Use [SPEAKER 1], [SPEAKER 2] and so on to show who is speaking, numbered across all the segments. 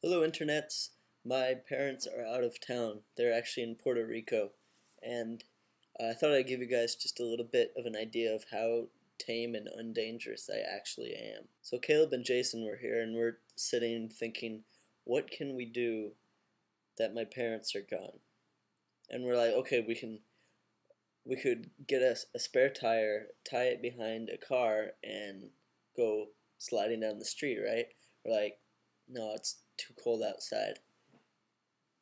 [SPEAKER 1] Hello, internets. My parents are out of town. They're actually in Puerto Rico, and I thought I'd give you guys just a little bit of an idea of how tame and undangerous I actually am. So Caleb and Jason were here, and we're sitting thinking, what can we do that my parents are gone? And we're like, okay, we could get a spare tire, tie it behind a car, and go sliding down the street, right? We're like, no, it's too cold outside.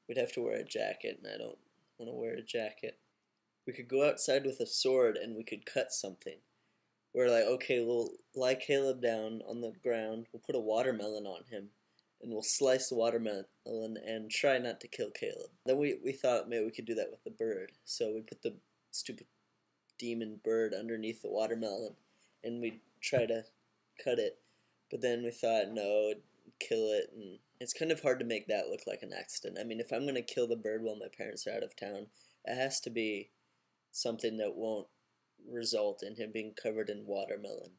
[SPEAKER 1] We'd have to wear a jacket, and I don't want to wear a jacket. We could go outside with a sword, and we could cut something. We're like, okay, we'll lie Caleb down on the ground, we'll put a watermelon on him, and we'll slice the watermelon and try not to kill Caleb. Then we thought maybe we could do that with the bird. So we put the stupid demon bird underneath the watermelon, and we'd try to cut it. But then we thought, no, it'd kill it, and it's kind of hard to make that look like an accident. I mean, if I'm going to kill the bird while my parents are out of town, it has to be something that won't result in him being covered in watermelon.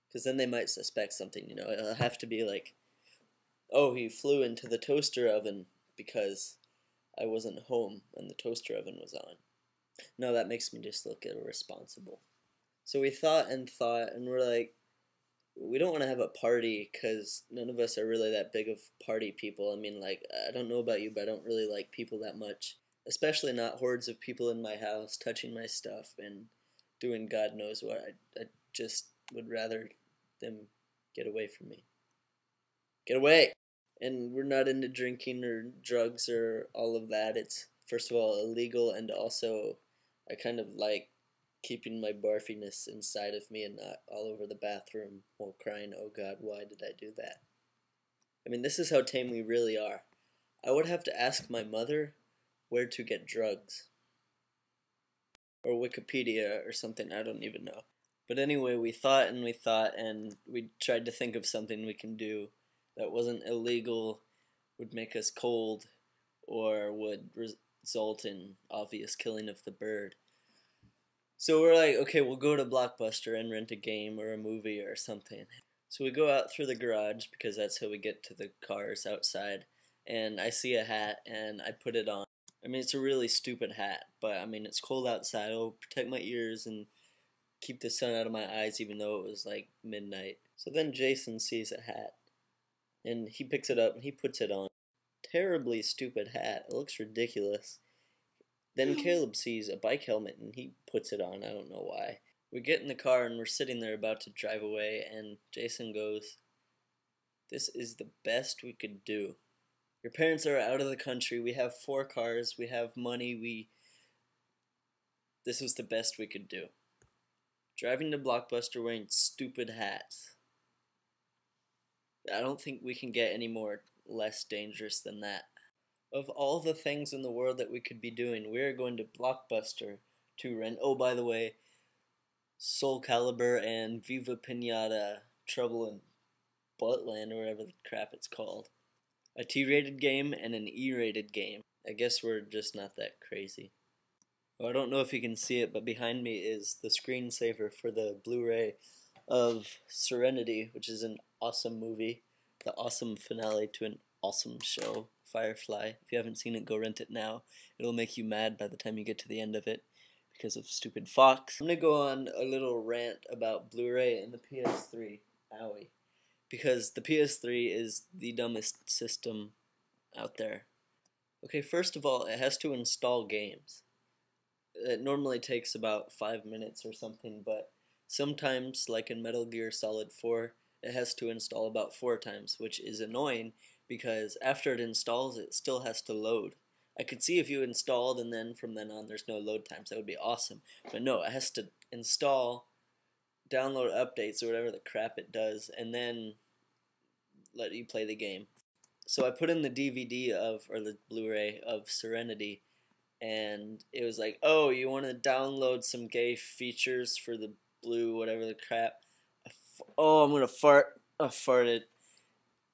[SPEAKER 1] Because then they might suspect something, you know. It'll have to be like, oh, he flew into the toaster oven because I wasn't home and the toaster oven was on. No, that makes me just look irresponsible. So we thought, and we're like, we don't want to have a party because none of us are really that big of party people. I mean, like, I don't know about you, but I don't really like people that much. Especially not hordes of people in my house touching my stuff and doing God knows what. I just would rather them get away from me. Get away! And we're not into drinking or drugs or all of that. It's, first of all, illegal, and also I kind of like keeping my barfiness inside of me and not all over the bathroom while crying, oh God, why did I do that? I mean, this is how tame we really are. I would have to ask my mother where to get drugs. Or Wikipedia or something, I don't even know. But anyway, we thought, and we tried to think of something we can do that wasn't illegal, would make us cold, or would result in obvious killing of the bird. So we're like, okay, we'll go to Blockbuster and rent a game or a movie or something. So we go out through the garage because that's how we get to the cars outside. And I see a hat and I put it on. I mean, it's a really stupid hat, but I mean, it's cold outside. It'll protect my ears and keep the sun out of my eyes even though it was like midnight. So then Jason sees a hat and he picks it up and he puts it on. Terribly stupid hat. It looks ridiculous. Then Caleb sees a bike helmet and he puts it on. I don't know why. We get in the car and we're sitting there about to drive away, and Jason goes, "This is the best we could do. Your parents are out of the country. We have 4 cars. We have money. This was the best we could do. Driving to Blockbuster wearing stupid hats. I don't think we can get any more less dangerous than that. Of all the things in the world that we could be doing, we are going to Blockbuster to rent, oh, by the way, Soul Calibur and Viva Pinata Trouble in Buttland, or whatever the crap it's called. A T-rated game and an E-rated game. I guess we're just not that crazy." Well, I don't know if you can see it, but behind me is the screensaver for the Blu-ray of Serenity, which is an awesome movie. The awesome finale to an awesome show, Firefly. If you haven't seen it, go rent it now. It'll make you mad by the time you get to the end of it because of stupid Fox. I'm going to go on a little rant about Blu-ray and the PS3. Owie. Because the PS3 is the dumbest system out there. Okay, first of all, it has to install games. It normally takes about 5 minutes or something, but sometimes, like in Metal Gear Solid 4, it has to install about 4 times, which is annoying because after it installs, it still has to load. I could see if you installed and then from then on there's no load times. That would be awesome. But no, it has to install, download updates or whatever the crap it does, and then let you play the game. So I put in the DVD or the Blu-ray of Serenity, and it was like, oh, you want to download some gay features for the blue, whatever the crap. Oh, I'm gonna fart. I farted.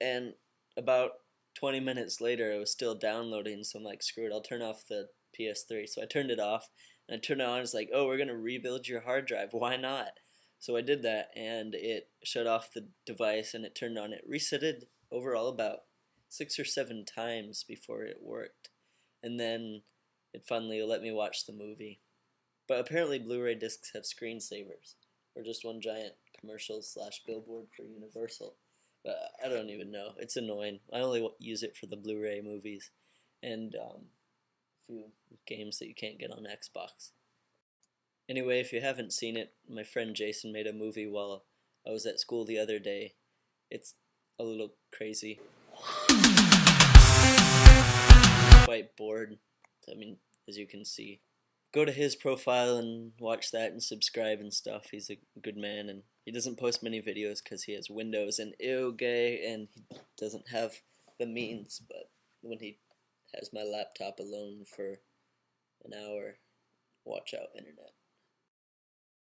[SPEAKER 1] And about 20 minutes later, it was still downloading, so I'm like, screw it, I'll turn off the PS3. So I turned it off, and I turned it on, it's like, oh, we're gonna rebuild your hard drive, why not? So I did that, and it shut off the device, and it turned on. It resetted over all about 6 or 7 times before it worked, and then it finally let me watch the movie. But apparently Blu-ray discs have screensavers, or just one giant commercial / billboard for Universal. But I don't even know. It's annoying. I only use it for the Blu-ray movies and a few games that you can't get on Xbox. Anyway, if you haven't seen it, my friend Jason made a movie while I was at school the other day. It's a little crazy. Quite bored. I mean, as you can see. Go to his profile and watch that and subscribe and stuff. He's a good man, and he doesn't post many videos because he has Windows and ew gay, and he doesn't have the means, but when he has my laptop alone for an hour, watch out, internet.